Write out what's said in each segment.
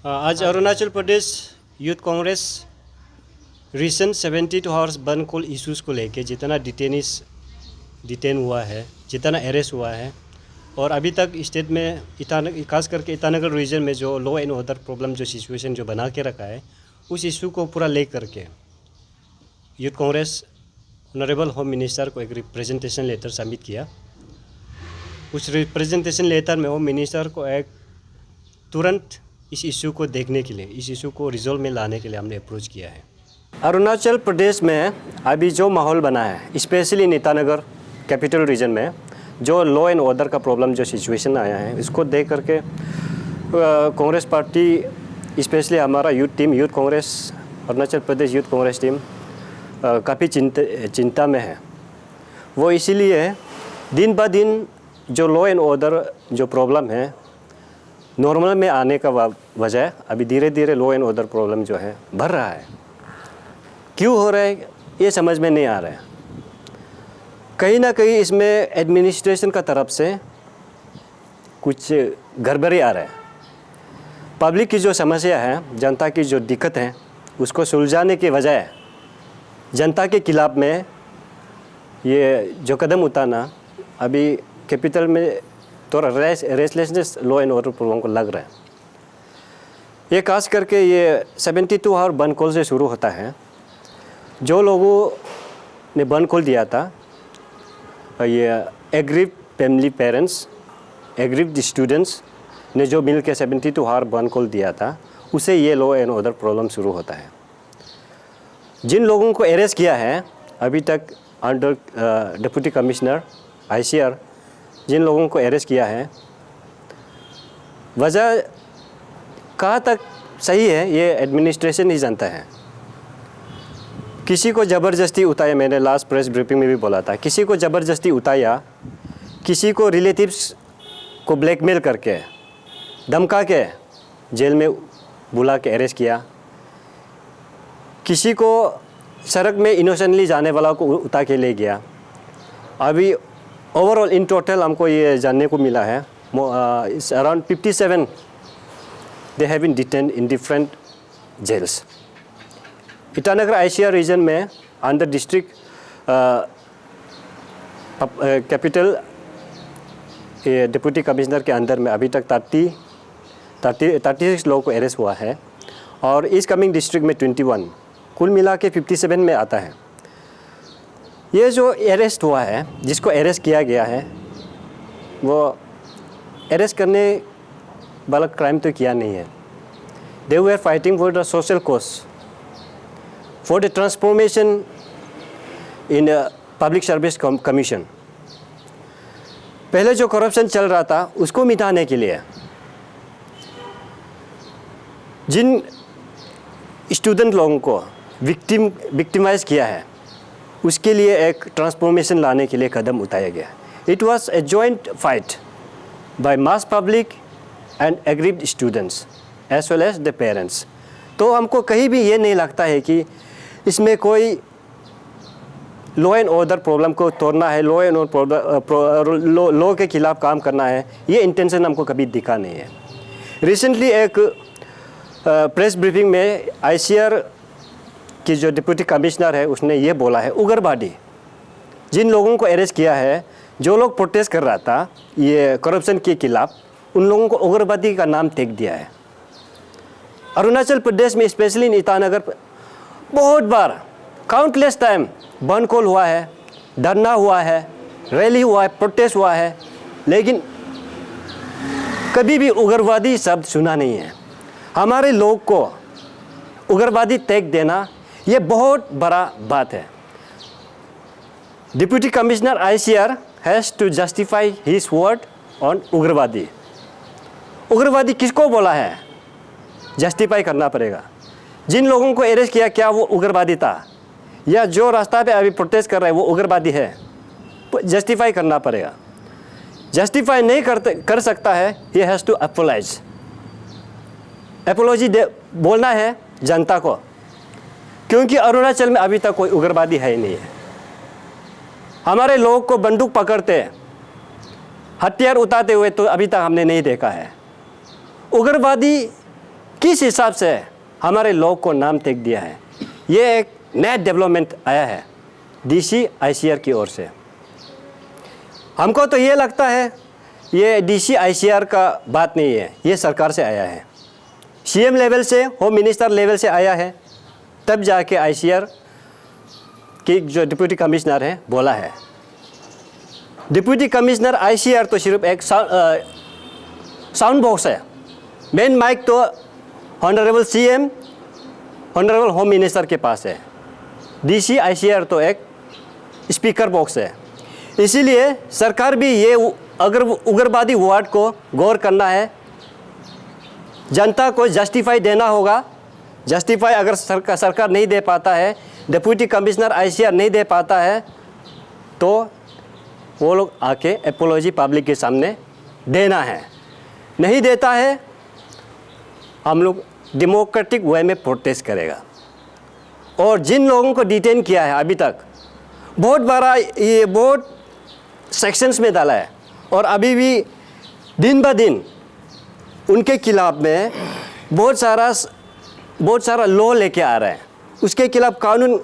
आज Arunachal Pradesh youth Congress recent 72 hours बंद call issues को लेके जितना डिटेन हुआ है, जितना अरेस्ट हुआ है और अभी तक स्टेट में खास करके ईटानगर रीजन में जो लॉ एंड ऑर्डर प्रॉब्लम जो सिचुएशन जो बना के रखा है, उस इशू को पूरा ले करके youth Congress honourable home minister को एक रिप्रेजेंटेशन लेटर सबमिट किया। उस रिप्रेजेंटेशन लेटर में होम मिनिस्टर को एक तुरंत इस इशू को देखने के लिए, इस इशू को रिजॉल्व में लाने के लिए हमने अप्रोच किया है। अरुणाचल प्रदेश में अभी जो माहौल बना है, स्पेशली ईटानगर कैपिटल रीजन में जो लॉ एंड ऑर्डर का प्रॉब्लम जो सिचुएशन आया है, इसको देख करके कांग्रेस पार्टी स्पेशली हमारा youth team, youth Congress Arunachal Pradesh youth Congress team काफ़ी चिंता में है। वो इसीलिए दिन ब दिन जो लॉ एंड ऑर्डर जो प्रॉब्लम है नॉर्मल में आने का वजह अभी धीरे धीरे लॉ एंड ऑर्डर प्रॉब्लम जो है बढ़ रहा है। क्यों हो रहा है ये समझ में नहीं आ रहा है। कहीं ना कहीं इसमें एडमिनिस्ट्रेशन का तरफ से कुछ गड़बड़ी आ रहा है। पब्लिक की जो समस्या है, जनता की जो दिक्कत है, उसको सुलझाने के बजाय जनता के खिलाफ में ये जो कदम उठाना अभी कैपिटल में थोड़ा restlessness law and order problem को लग रहा है। ये खास करके ये 72 आवर बंद कॉल से शुरू होता है। जो लोगों ने बंद कॉल दिया था, ये aggrieve family parents, aggrieve students ने जो मिल के 72 आवर बंद कॉल दिया था, उसे ये लॉ एंड ऑर्डर प्रॉब्लम शुरू होता है। जिन लोगों को अरेस्ट किया है अभी तक अंडर डिप्टी कमिश्नर ICR, जिन लोगों को अरेस्ट किया है, वजह कहाँ तक सही है ये एडमिनिस्ट्रेशन ही जानता है। किसी को ज़बरदस्ती उठाया, मैंने लास्ट प्रेस ब्रीफिंग में भी बोला था, किसी को ज़बरदस्ती उठाया, किसी को रिलेटिव्स को ब्लैकमेल करके धमका के जेल में बुला के अरेस्ट किया, किसी को सड़क में इनोसेंटली जाने वाला को उठा के ले गया। अभी ओवरऑल इन टोटल हमको ये जानने को मिला है around 57 they have been detained in different jails. Itanagar ICR region में under district capital deputy commissioner के अंदर में अभी तक 36 लोगों को अरेस्ट हुआ है और इस कमिंग डिस्ट्रिक्ट में 21, कुल मिला के 57 में आता है। ये जो अरेस्ट हुआ है, जिसको अरेस्ट किया गया है, वो अरेस्ट करने वाला क्राइम तो किया नहीं है। They were fighting for the social cause, for the transformation in public service commission. पहले जो करप्शन चल रहा था उसको मिटाने के लिए, जिन स्टूडेंट लोगों को विक्टिमाइज किया है, उसके लिए एक ट्रांसफॉर्मेशन लाने के लिए कदम उठाया गया। It was a joint fight by mass public and aggrieved students as well as the parents. तो हमको कहीं भी ये नहीं लगता है कि इसमें कोई लॉ एंड ऑर्डर प्रॉब्लम को तोड़ना है, लॉ एंड ऑर्डर लॉ के खिलाफ काम करना है, ये इंटेंशन हमको कभी दिखा नहीं है। रिसेंटली एक प्रेस ब्रीफिंग में ICR कि जो डिप्टी कमिश्नर है उसने ये बोला है, उग्रवादी जिन लोगों को अरेस्ट किया है, जो लोग प्रोटेस्ट कर रहा था ये करप्शन के खिलाफ, उन लोगों को उग्रवादी का नाम फेंक दिया है। अरुणाचल प्रदेश में स्पेशली ईटानगर बहुत बार काउंटलेस टाइम बंद कॉल हुआ है, धरना हुआ है, रैली हुआ है, प्रोटेस्ट हुआ है, लेकिन कभी भी उग्रवादी शब्द सुना नहीं है। हमारे लोग को उग्रवादी टैग देना ये बहुत बड़ा बात है। Deputy commissioner ICR has to justify his word on उग्रवादी। उग्रवादी किसको बोला है, जस्टिफाई करना पड़ेगा। जिन लोगों को अरेस्ट किया, क्या वो उग्रवादी था, या जो रास्ता पे अभी प्रोटेस्ट कर रहा है वो उग्रवादी है, जस्टिफाई करना पड़ेगा। जस्टिफाई नहीं कर सकता है, he has to apologise, apology बोलना है जनता को, क्योंकि अरुणाचल में अभी तक कोई उग्रवादी है ही नहीं है। हमारे लोग को बंदूक पकड़ते, हथियार उठाते हुए तो अभी तक हमने नहीं देखा है। उग्रवादी किस हिसाब से हमारे लोग को नाम तक दिया है। ये एक नया डेवलपमेंट आया है डीसी आईसीआर की ओर से। हमको तो ये लगता है ये डीसी आईसीआर का बात नहीं है, ये सरकार से आया है, सीएम लेवल से, होम मिनिस्टर लेवल से आया है, तब जाके आईसीआर की जो डिप्टी कमिश्नर है बोला है। डिप्टी कमिश्नर आईसीआर तो सिर्फ एक साउंड बॉक्स है, मेन माइक तो honourable CM, honourable home minister के पास है। डीसी आईसीआर तो एक स्पीकर बॉक्स है। इसीलिए सरकार भी ये अगर उग्रवादी वार्ड को गौर करना है, जनता को जस्टिफाई देना होगा। जस्टिफाई अगर सरकार नहीं दे पाता है, डिप्टी कमिश्नर आईसीआर नहीं दे पाता है, तो वो लोग आके एपोलॉजी पब्लिक के सामने देना है। नहीं देता है, हम लोग डेमोक्रेटिक वे में प्रोटेस्ट करेगा। और जिन लोगों को डिटेन किया है अभी तक, बहुत बड़ा ये बहुत सेक्शंस में डाला है, और अभी भी दिन ब दिन उनके खिलाफ में बहुत सारा लॉ लेके आ रहा है। उसके खिलाफ कानून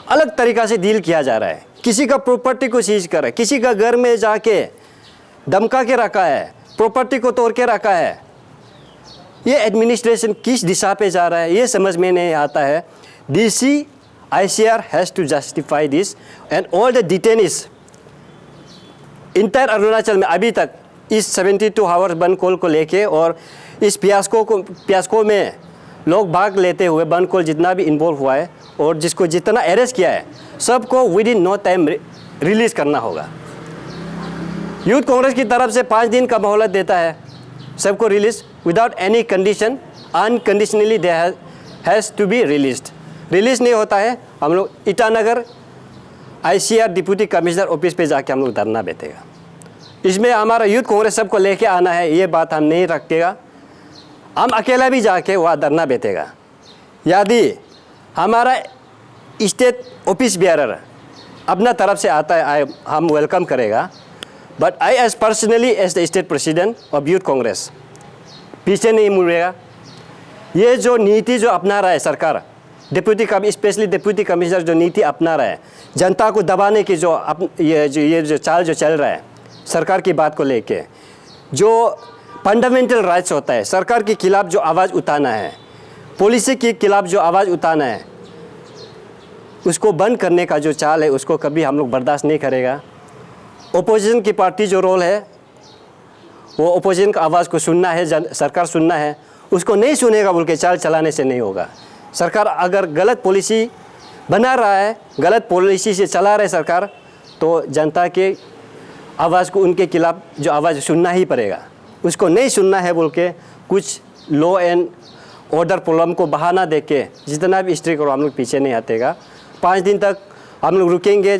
अलग तरीक़ा से डील किया जा रहा है। किसी का प्रॉपर्टी को सीज कर रहा है, किसी का घर में जाके धमका के रखा है, प्रॉपर्टी को तोड़ के रखा है। ये एडमिनिस्ट्रेशन किस दिशा पे जा रहा है ये समझ में नहीं आता है। DC ICR has to justify this and all the detainees entire Arunachal में अभी तक इस 72 आवर्स बंद कॉल को लेके और इस पियास्को में लोग भाग लेते हुए बंद कॉल जितना भी इन्वॉल्व हुआ है और जिसको जितना अरेस्ट किया है, सबको within no time release करना होगा। यूथ कांग्रेस की तरफ से 5 दिन का मोहलत देता है सबको release without any condition, unconditionally they has to be released. Release नहीं होता है, हम लोग Itanagar ICR deputy commissioner office पे जाके हम लोग धरना बैठेगा। इसमें हमारा यूथ कांग्रेस सबको लेके आना है, ये बात हम नहीं रखेगा। हम अकेला भी जाके वहाँ धरना बैठेगा। यदि हमारा स्टेट ऑफिस बेयरर अपना तरफ से आता है, हम वेलकम करेगा। But I as personally as the state president of youth Congress पीछे नहीं मुड़ेगा। ये जो नीति जो अपना रहा है सरकार, स्पेशली डिप्टी कमिश्नर जो नीति अपना रहा है, जनता को दबाने की ये जो चाल जो चल रहा है सरकार की बात को लेके, जो फंडामेंटल राइट्स होता है, सरकार के खिलाफ जो आवाज़ उठाना है, पॉलिसी के खिलाफ जो आवाज़ उठाना है, उसको बंद करने का जो चाल है उसको कभी हम लोग बर्दाश्त नहीं करेगा। ओपोजिशन की पार्टी जो रोल है वो ओपोजिशन का आवाज़ को सुनना है, सरकार सुनना है, उसको नहीं सुनेगा बोल के चाल चलाने से नहीं होगा। सरकार अगर गलत पॉलिसी बना रहा है, गलत पॉलिसी से चला रहा है सरकार, तो जनता के आवाज़ को उनके खिलाफ जो आवाज़ सुनना ही पड़ेगा। उसको नहीं सुनना है बोल के कुछ लॉ एंड ऑर्डर प्रॉब्लम को बहाना दे के जितना भी स्ट्रिक्ट करो हम लोग पीछे नहीं हटेगा। 5 दिन तक हम लोग रुकेंगे।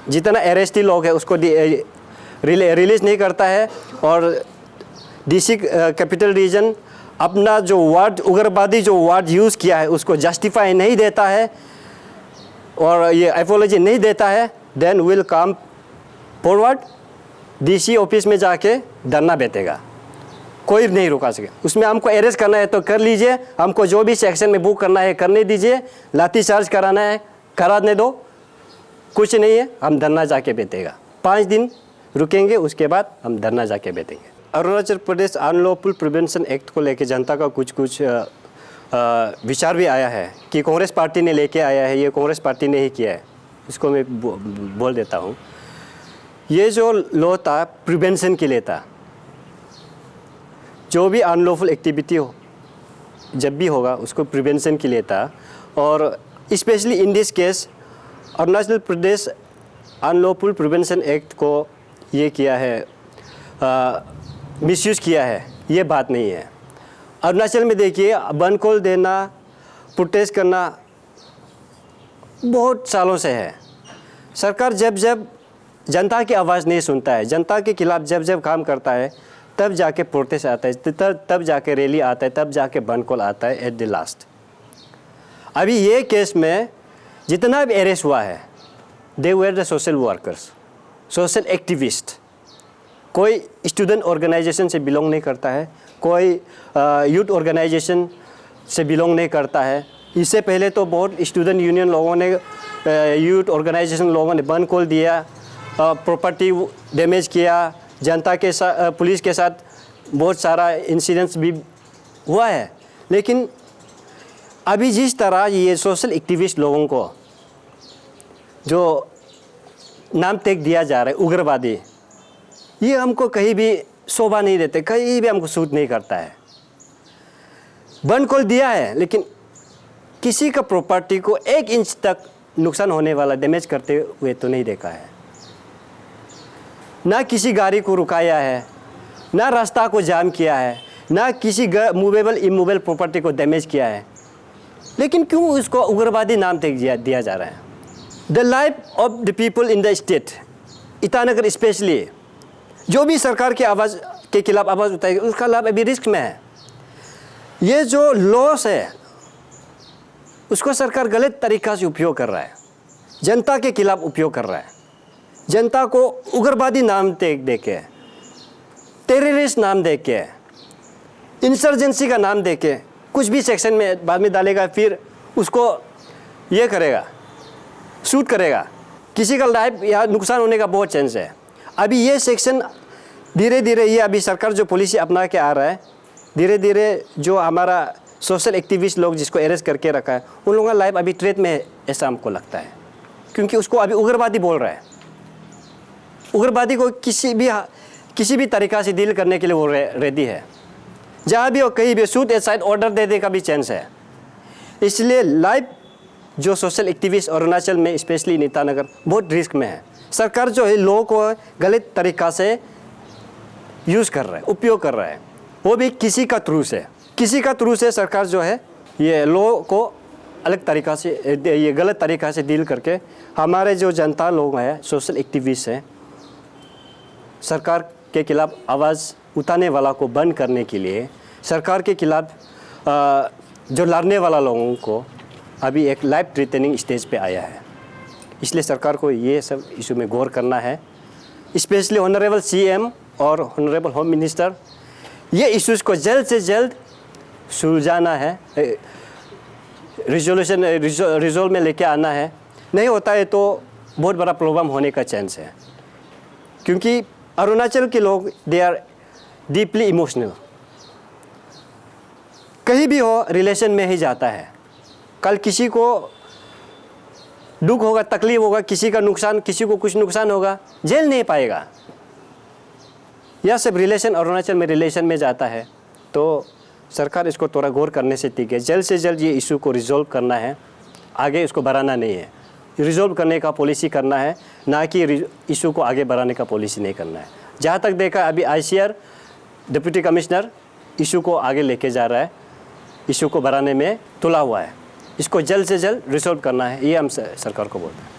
जितना अरेस्टी लोग है उसको रिलीज़ नहीं करता है, और डीसी कैपिटल रीजन अपना जो वर्ड उग्रवादी जो वर्ड यूज़ किया है उसको जस्टिफाई नहीं देता है और ये एपोलॉजी नहीं देता है, then will come forward DC office में जाके धरना बैठेगा। कोई नहीं रुका सके। उसमें हमको अरेस्ट करना है तो कर लीजिए, हमको जो भी सेक्शन में बुक करना है करने दीजिए, लाठी चार्ज कराना है कराने दो, कुछ नहीं है, हम धरना जाके बैठेगा। 5 दिन रुकेंगे, उसके बाद हम धरना जाके बैठेंगे। Arunachal Pradesh unlawful prevention act को लेके जनता का कुछ विचार भी आया है कि कांग्रेस पार्टी ने लेके आया है, ये कांग्रेस पार्टी ने ही किया है। इसको मैं बोल देता हूँ। ये जो लॉ था प्रिवेंशन के लिए था। जो भी अनलॉफुल एक्टिविटी हो जब भी होगा उसको प्रिवेंशन के लिए था, और specially in this case Arunachal Pradesh unlawful prevention act को ये किया है, मिसयूज़ किया है, ये बात नहीं है। अरुणाचल में देखिए बंद कॉल देना, प्रोटेस्ट करना बहुत सालों से है। सरकार जब जब जनता की आवाज़ नहीं सुनता है, जनता के खिलाफ जब जब काम करता है, तब जाके प्रोटेस्ट आता है, तब जाके रैली आता है, तब जाके बंद कॉल आता है एट द लास्ट। अभी ये केस में जितना भी अरेस्ट हुआ है, they were the social workers, social activist. कोई स्टूडेंट ऑर्गेनाइजेशन से बिलोंग नहीं करता है, कोई यूथ ऑर्गेनाइजेशन से बिलोंग नहीं करता है। इससे पहले तो बहुत स्टूडेंट यूनियन लोगों ने, यूथ ऑर्गेनाइजेशन लोगों ने बंद खोल दिया, प्रॉपर्टी डैमेज किया, जनता के साथ, पुलिस के साथ बहुत सारा इंसिडेंट्स भी हुआ है। लेकिन अभी जिस तरह ये सोशल एक्टिविस्ट लोगों को जो नाम टैग दिया जा रहा है उग्रवादी, ये हमको कहीं भी शोभा नहीं देते, कहीं भी हमको सूट नहीं करता है। बंद खोल दिया है लेकिन किसी का प्रॉपर्टी को 1 इंच तक नुकसान होने वाला डैमेज करते हुए तो नहीं देखा है। ना किसी गाड़ी को रुकाया है, ना रास्ता को जाम किया है, ना किसी मूवेबल इमूवेबल प्रॉपर्टी को डैमेज किया है। लेकिन क्यों उसको उग्रवादी नाम टैग दिया जा रहा है? The life of the people in the state Itanagar specially, जो भी सरकार की आवाज़ के खिलाफ आवाज़ उठाएगी उसका लाभ अभी रिस्क में है। ये जो लॉस है उसको सरकार गलत तरीक़ा से उपयोग कर रहा है, जनता के खिलाफ उपयोग कर रहा है। जनता को उग्रवादी नाम टैग देके, टेररिस्ट नाम देके, इंसर्जेंसी का नाम देके कुछ भी सेक्शन में बाद में डालेगा, फिर उसको ये करेगा, शूट करेगा। किसी का लाइफ या नुकसान होने का बहुत चांस है। अभी ये सेक्शन धीरे धीरे, ये अभी सरकार जो पॉलिसी अपना के आ रहा है, धीरे धीरे जो हमारा सोशल एक्टिविस्ट लोग जिसको अरेस्ट करके रखा है उन लोगों का लाइफ अभी थ्रेट में है, ऐसा हमको लगता है। क्योंकि उसको अभी उग्रवादी बोल रहा है। उग्रवादी को किसी भी तरीक़ा से डील करने के लिए वो रेडी है। जहाँ भी हो कहीं भी शूट एसाइड ऑर्डर देने का भी चांस है। इसलिए लाइफ जो सोशल एक्टिविस्ट अरुणाचल में स्पेशली ईटानगर बहुत रिस्क में है। सरकार जो है लोगों को गलत तरीक़ा से यूज़ कर रहा है, उपयोग कर रहा है, वो भी किसी का थ्रू से सरकार जो है ये लोगों को अलग तरीक़ा से, ये गलत तरीक़ा से डील करके हमारे जो जनता लोग हैं, सोशल एक्टिविस्ट हैं, सरकार के खिलाफ आवाज़ उठाने वाला को बंद करने के लिए, सरकार के खिलाफ जो लड़ने वाला लोगों को अभी एक लाइफ थ्रेटनिंग स्टेज पे आया है। इसलिए सरकार को ये सब इशू में गौर करना है। स्पेशली ऑनरेबल CM और ऑनरेबल होम मिनिस्टर ये इश्यूज़ को जल्द से जल्द सुलझाना है, रिजोल्व में लेके आना है। नहीं होता है तो बहुत बड़ा प्रॉब्लम होने का चांस है। क्योंकि अरुणाचल के लोग दे आर डीपली इमोशनल, कहीं भी हो रिलेशन में ही जाता है। कल किसी को दुख होगा, तकलीफ होगा, किसी का नुकसान, किसी को कुछ नुकसान होगा, झेल नहीं पाएगा। यह सब रिलेशन अरुणाचल में रिलेशन में जाता है। तो सरकार इसको थोड़ा गौर करने से ठीक है, जल्द से जल्द ये इशू को रिजॉल्व करना है, आगे इसको बढ़ाना नहीं है। रिजॉल्व करने का पॉलिसी करना है, ना कि इशू को आगे बढ़ाने का पॉलिसी नहीं करना है। जहाँ तक देखा अभी ICR डिप्टी कमिश्नर इशू को आगे लेके जा रहा है, इशू को बढ़ाने में तुला हुआ है। इसको जल्द से जल्द रिजॉल्व करना है, ये हम सरकार को बोलते हैं।